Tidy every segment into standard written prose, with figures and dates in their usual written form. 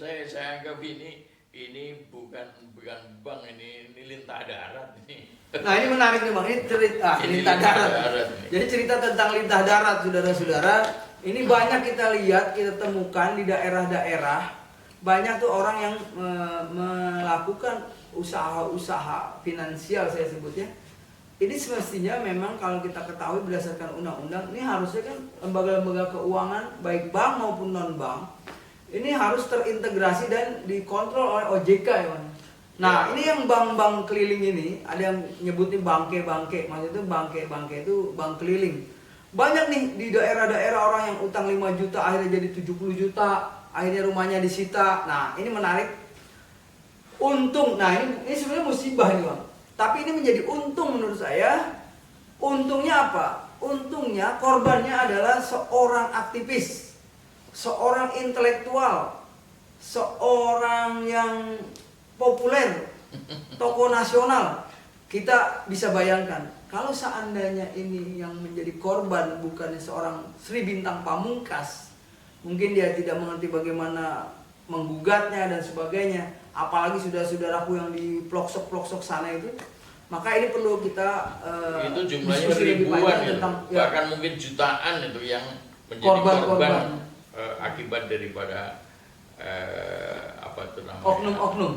Saya anggap ini bukan bank, ini lintah darat ini. Nah ini menarik nih Bang, ini cerita lintah darat. Jadi cerita tentang lintah darat, saudara-saudara. Ini banyak kita lihat, kita temukan di daerah-daerah. Banyak tuh orang yang melakukan usaha-usaha finansial, saya sebutnya. Ini semestinya memang kalau kita ketahui berdasarkan undang-undang, ini harusnya kan lembaga-lembaga keuangan baik bank maupun non-bank ini harus terintegrasi dan dikontrol oleh OJK ya Bang. Nah ini yang bank-bank keliling ini, ada yang nyebutnya bangke-bangke, maksudnya bangke-bangke itu bank keliling. Banyak nih di daerah-daerah orang yang utang 5 juta akhirnya jadi 70 juta, akhirnya rumahnya disita. Nah ini menarik. Untung, nah ini sebenarnya musibah nih Bang. Tapi ini menjadi untung menurut saya. Untungnya apa? Untungnya korbannya adalah seorang aktivis, seorang intelektual, seorang yang populer, tokoh nasional. Kita bisa bayangkan, kalau seandainya ini yang menjadi korban bukan seorang Sri Bintang Pamungkas, mungkin dia tidak mengerti bagaimana menggugatnya dan sebagainya, apalagi saudara-saudaraku yang di pelosok-pelosok sana itu, maka ini perlu kita itu jumlahnya ribuan ya, bahkan mungkin jutaan itu yang menjadi korban akibat daripada apa itu namanya, oknum-oknum.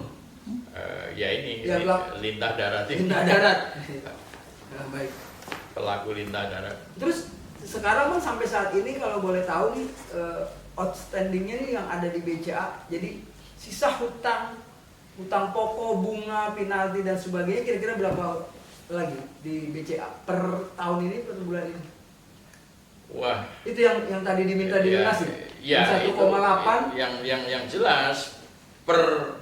Ya ini ya, lintah darat ini. Lintah darat. Nah, baik. Pelaku lintah darat. Terus sekarang Bang sampai saat ini kalau boleh tahu nih outstandingnya nih yang ada di BCA, jadi sisa hutang pokok, bunga, penalti dan sebagainya kira-kira berapa lagi di BCA per tahun ini, per bulan ini? Wah, itu yang tadi diminta dilunasi. Ya, 1,8 yang jelas per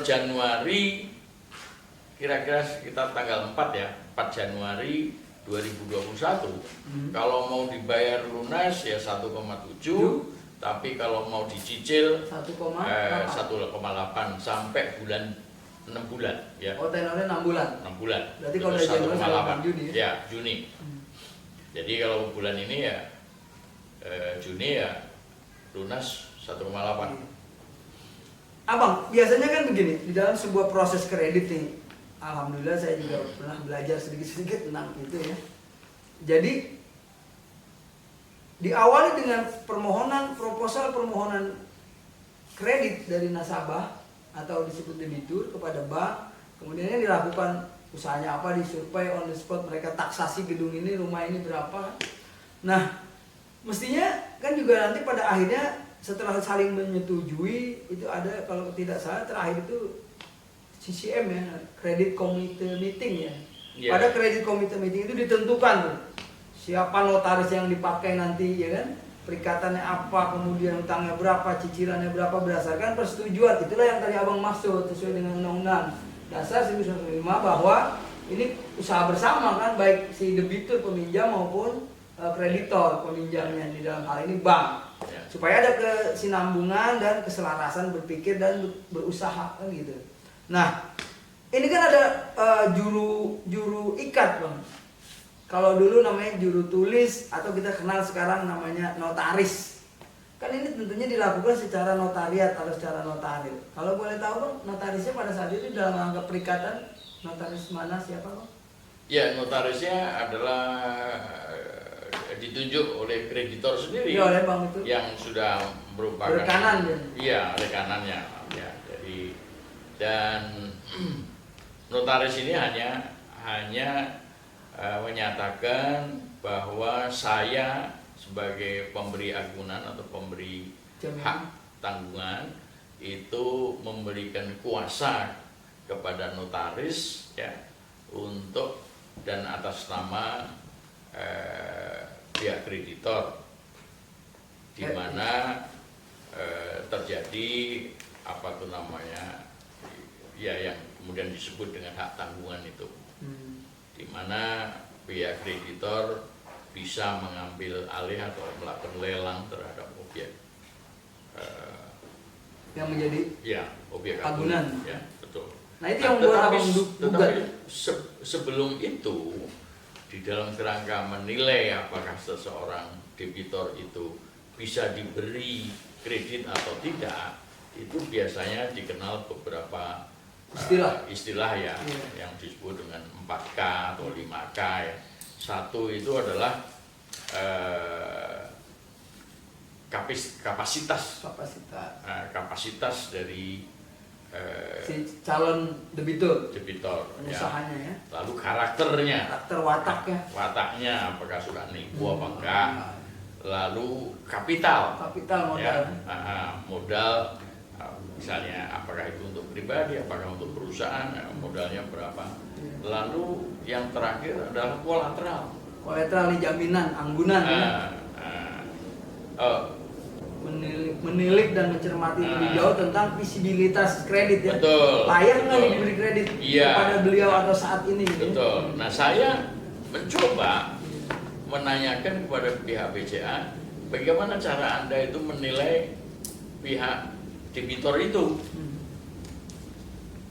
Januari kira-kira sekitar tanggal 4 ya, 4 Januari 2021. Kalau mau dibayar lunas ya 1,7, tapi kalau mau dicicil 1,8 sampai 6 bulan ya. Oh, tenornya 6 bulan. 6 bulan. Berarti kalau dari Januari sampai Juni ya? Ya, Juni. Jadi kalau bulan ini ya Juni ya lunas 1,8. Abang, biasanya kan begini, di dalam sebuah proses kredit nih, alhamdulillah saya juga pernah belajar sedikit-sedikit tentang itu ya. Jadi diawali dengan proposal permohonan kredit dari nasabah atau disebut debitur kepada bank, kemudian dilakukan usahanya apa, disurvei on the spot, mereka taksasi gedung ini, rumah ini berapa. Nah, mestinya kan juga nanti pada akhirnya setelah saling menyetujui itu ada, kalau tidak salah terakhir itu CCM ya, Credit Committee Meeting ya. Pada Credit Committee Meeting itu ditentukan tuh siapa notaris yang dipakai nanti ya kan, perikatannya apa, kemudian utangnya berapa, cicilannya berapa, berdasarkan persetujuan. Itulah yang tadi Abang maksud sesuai dengan Undang-Undang Dasar 1945 bahwa ini usaha bersama kan, baik si debitur peminjam maupun kreditor peminjamnya, di dalam hal ini bank, supaya ada kesinambungan dan keselarasan berpikir dan berusaha kan gitu. Nah ini kan ada juru ikat Bang. Kalau dulu namanya juru tulis atau kita kenal sekarang namanya notaris. Kan ini tentunya dilakukan secara notariat atau secara notaril. Kalau boleh tahu Bang, notarisnya pada saat itu dalam rangka perikatan notaris mana, siapa Bang? Ya, notarisnya adalah ditunjuk oleh kreditor sendiri ya, oleh bank itu, yang sudah merupakan rekanan ya. Iya, rekanannya ya. Jadi dan notaris ini hanya menyatakan bahwa saya sebagai pemberi agunan atau pemberi hak tanggungan itu memberikan kuasa kepada notaris ya untuk dan atas nama pihak kreditor, di mana terjadi apa tuh namanya ya yang kemudian disebut dengan hak tanggungan itu, di mana pihak kreditor bisa mengambil alih atau melakukan lelang terhadap objek yang menjadi objek agunan. Ya, betul. Nah itu yang membuat Abang tetapi sebelum itu, di dalam kerangka menilai apakah seseorang debitur itu bisa diberi kredit atau tidak, itu biasanya dikenal beberapa istilah ya, yang disebut dengan 4K atau 5K ya. Satu itu adalah kapasitas dari si calon debitur ya. Ya. Lalu karakter wataknya apakah suka nipu apa enggak. Lalu kapital modal ya, modal misalnya apakah itu untuk pribadi, apakah untuk perusahaan, modalnya berapa. Lalu yang terakhir adalah kolateral ini jaminan, anggunan menilik dan mencermati lebih jauh tentang visibilitas kredit ya. Betul, layak nggak diberi kredit kepada beliau atau saat ini gitu. Betul. Nah, saya mencoba menanyakan kepada pihak BCA bagaimana cara Anda itu menilai pihak debitur itu.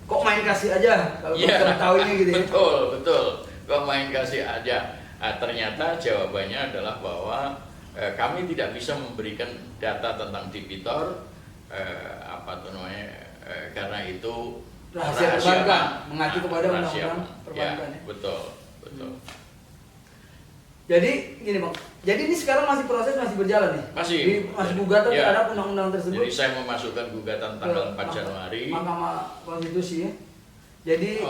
Kok main kasih aja kalau tahunya gitu ya. Betul. Kok main kasih aja. Nah, ternyata jawabannya adalah bahwa kami tidak bisa memberikan data tentang debitur karena itu rahasia perbankan, mengacu kepada undang-undang perbankan ya. Betul. Jadi gini Bang, jadi ini sekarang masih berjalan nih? Masih gugatan terhadap undang-undang tersebut. Jadi saya memasukkan gugatan tanggal 4 Januari Mahkamah Konstitusi ya. Jadi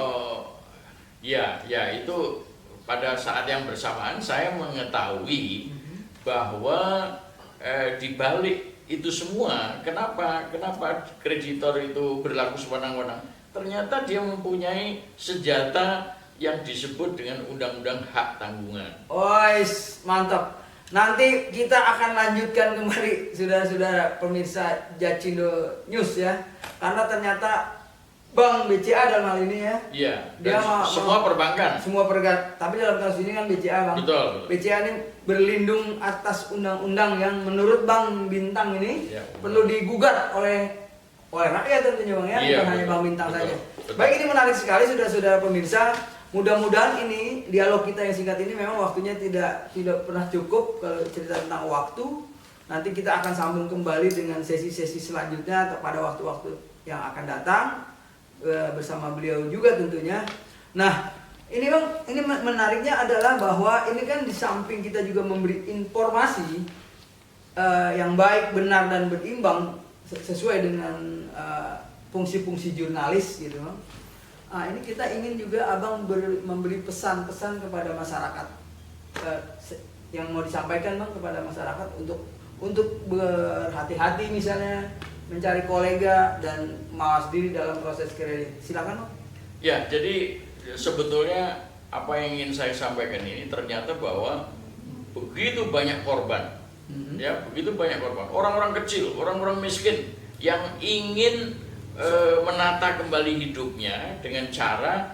itu pada saat yang bersamaan saya mengetahui bahwa di balik itu semua, kenapa kreditor itu berlaku sewenang-wenang? Ternyata dia mempunyai senjata yang disebut dengan Undang-Undang Hak Tanggungan. Mantap. Nanti kita akan lanjutkan kembali saudara-saudara pemirsa Jacindo News ya. Karena ternyata Bank BCA dalam hal ini ya. Iya. Dia semua perbankan. Tapi dalam kasus ini kan BCA Bang. Betul. BCA ini berlindung atas undang-undang yang menurut Bank Bintang ini perlu digugat oleh rakyat tentunya Bang ya. Bukan hanya Bank Bintang saja. Baik, ini menarik sekali saudara-saudara pemirsa. Mudah-mudahan ini dialog kita yang singkat ini memang waktunya tidak pernah cukup kalau cerita tentang waktu. Nanti kita akan sambung kembali dengan sesi-sesi selanjutnya pada waktu-waktu yang akan datang bersama beliau juga tentunya. Nah, ini Bang, ini menariknya adalah bahwa ini kan di samping kita juga memberi informasi yang baik, benar dan berimbang sesuai dengan fungsi-fungsi jurnalis gitu Bang. Nah, ini kita ingin juga Abang memberi pesan-pesan kepada masyarakat yang mau disampaikan Bang kepada masyarakat untuk berhati-hati misalnya mencari kolega dan mawas diri dalam proses kredit. Silakan Bang. Ya, jadi sebetulnya apa yang ingin saya sampaikan ini ternyata bahwa begitu banyak korban. Ya, begitu banyak korban. Orang-orang kecil, orang-orang miskin yang ingin menata kembali hidupnya dengan cara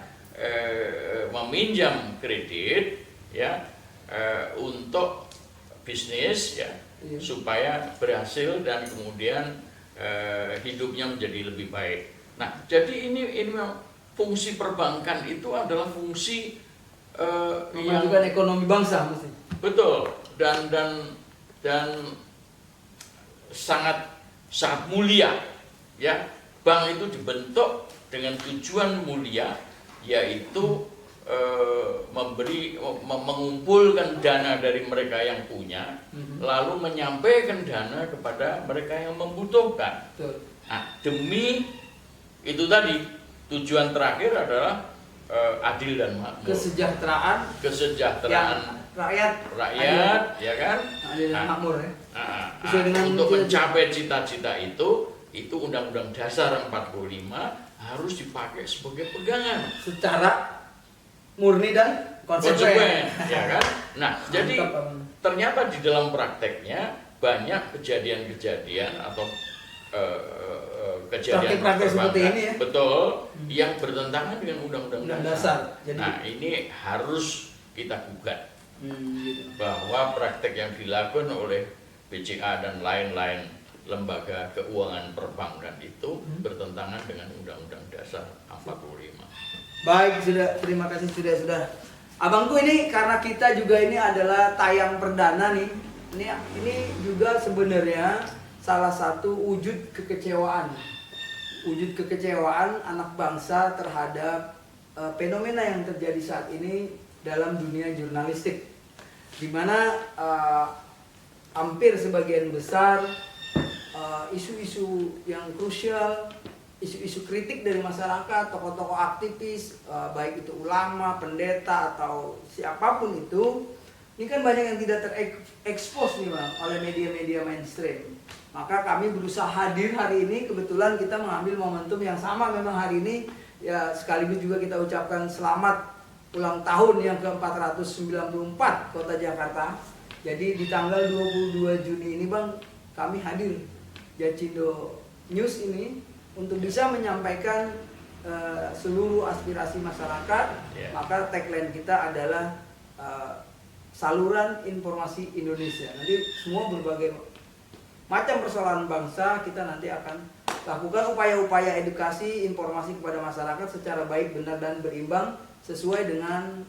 meminjam kredit ya untuk bisnis ya, supaya berhasil dan kemudian hidupnya menjadi lebih baik. Nah, jadi ini memang fungsi perbankan itu adalah fungsi memajukan ekonomi bangsa mesti. Betul, dan sangat mulia ya. Bank itu dibentuk dengan tujuan mulia, yaitu mengumpulkan dana dari mereka yang punya, lalu menyampaikan dana kepada mereka yang membutuhkan. Nah, demi itu tadi tujuan terakhir adalah adil dan makmur. Kesejahteraan rakyat ya kan? Adil dan makmur ya. Untuk mencapai cita-cita itu Undang-Undang Dasar 45 harus dipakai sebagai pegangan secara murni dan konsekuen ya kan? Nah, jadi ternyata di dalam prakteknya banyak kejadian-kejadian atau kejadian seperti ini ya. Betul, yang bertentangan dengan Undang-Undang Dasar. Nah, ini harus kita gugat bahwa praktek yang dilakukan oleh BCA dan lain-lain lembaga keuangan perbankan itu bertentangan dengan Undang-Undang Dasar 45. Baik, terima kasih sudah. Abangku, ini karena kita juga ini adalah tayang perdana nih ini juga sebenarnya salah satu wujud kekecewaan anak bangsa terhadap fenomena yang terjadi saat ini dalam dunia jurnalistik, di mana hampir sebagian besar isu-isu yang krusial, isu-isu kritik dari masyarakat, tokoh-tokoh aktivis, baik itu ulama, pendeta atau siapapun itu, ini kan banyak yang tidak terekspos nih Bang oleh media-media mainstream. Maka kami berusaha hadir hari ini, kebetulan kita mengambil momentum yang sama memang hari ini, ya sekaligus juga kita ucapkan selamat ulang tahun yang ke-494 Kota Jakarta. Jadi di tanggal 22 Juni ini Bang, kami hadir Jacindo News ini untuk bisa menyampaikan seluruh aspirasi masyarakat. Maka tagline kita adalah saluran informasi Indonesia. Nanti semua berbagai macam persoalan bangsa kita nanti akan lakukan upaya-upaya edukasi informasi kepada masyarakat secara baik, benar dan berimbang sesuai dengan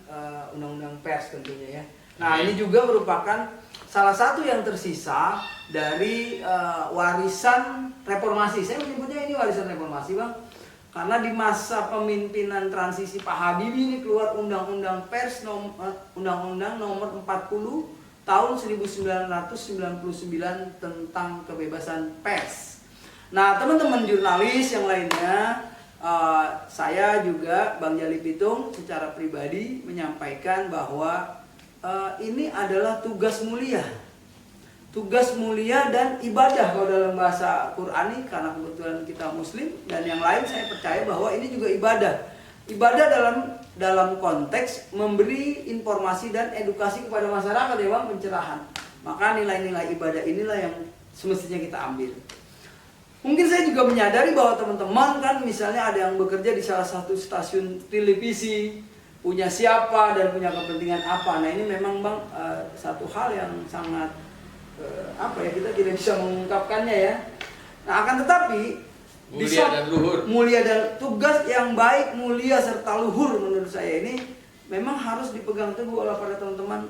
undang-undang pers tentunya ya. Nah, ini juga merupakan salah satu yang tersisa dari warisan reformasi. Saya menyebutnya ini warisan reformasi Bang, karena di masa pemimpinan transisi Pak Habibie ini keluar undang-undang pers, undang-undang nomor 40 tahun 1999 tentang kebebasan pers. Nah, teman-teman jurnalis yang lainnya, saya juga Bang Jalip Pitung secara pribadi menyampaikan bahwa ini adalah tugas mulia dan ibadah kalau dalam bahasa Qur'ani, karena kebetulan kita Muslim dan yang lain, saya percaya bahwa ini juga ibadah dalam konteks memberi informasi dan edukasi kepada masyarakat ya Bang, pencerahan. Maka nilai-nilai ibadah inilah yang semestinya kita ambil. Mungkin saya juga menyadari bahwa teman-teman kan misalnya ada yang bekerja di salah satu stasiun televisi, punya siapa dan punya kepentingan apa. Nah ini memang Bang satu hal yang sangat kita tidak bisa mengungkapkannya ya. Nah akan tetapi mulia dan tugas yang baik, mulia serta luhur menurut saya ini memang harus dipegang teguh oleh para teman-teman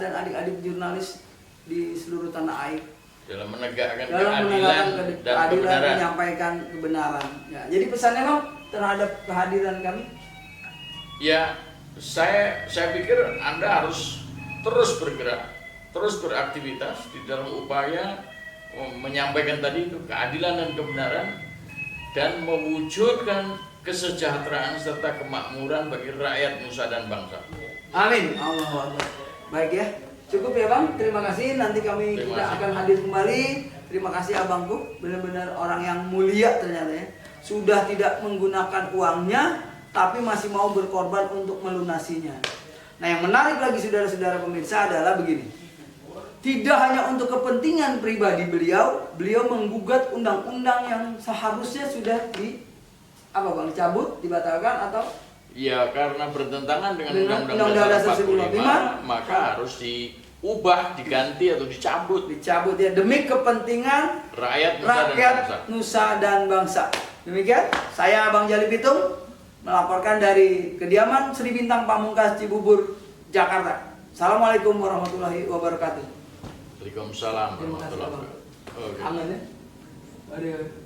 dan adik-adik jurnalis di seluruh tanah air dalam menegakkan keadilan dan kebenaran, menyampaikan kebenaran. Ya, jadi pesannya Bang terhadap kehadiran kami? Ya, saya pikir Anda harus terus bergerak, terus beraktivitas di dalam upaya menyampaikan tadi itu keadilan dan kebenaran dan mewujudkan kesejahteraan serta kemakmuran bagi rakyat Nusa dan bangsa. Amin. Allahu Akbar. Baik ya. Cukup ya Bang, terima kasih. Nanti kami akan hadir kembali. Terima kasih abangku, benar-benar orang yang mulia ternyata ya. Sudah tidak menggunakan uangnya, tapi masih mau berkorban untuk melunasinya. Nah yang menarik lagi saudara-saudara pemirsa adalah begini. Tidak hanya untuk kepentingan pribadi beliau menggugat undang-undang yang seharusnya sudah dicabut, dibatalkan atau? Ya, karena bertentangan dengan Undang-Undang Dasar 45, maka harus diubah, diganti atau dicabut. Dicabut ya, demi kepentingan rakyat Nusa dan bangsa. Demikian, saya Bang Jalip Pitung melaporkan dari kediaman Sri Bintang Pamungkas Cibubur, Jakarta. Assalamualaikum warahmatullahi wabarakatuh. Waalaikumsalam warahmatullahi wabarakatuh. Kangen ya? Aduh.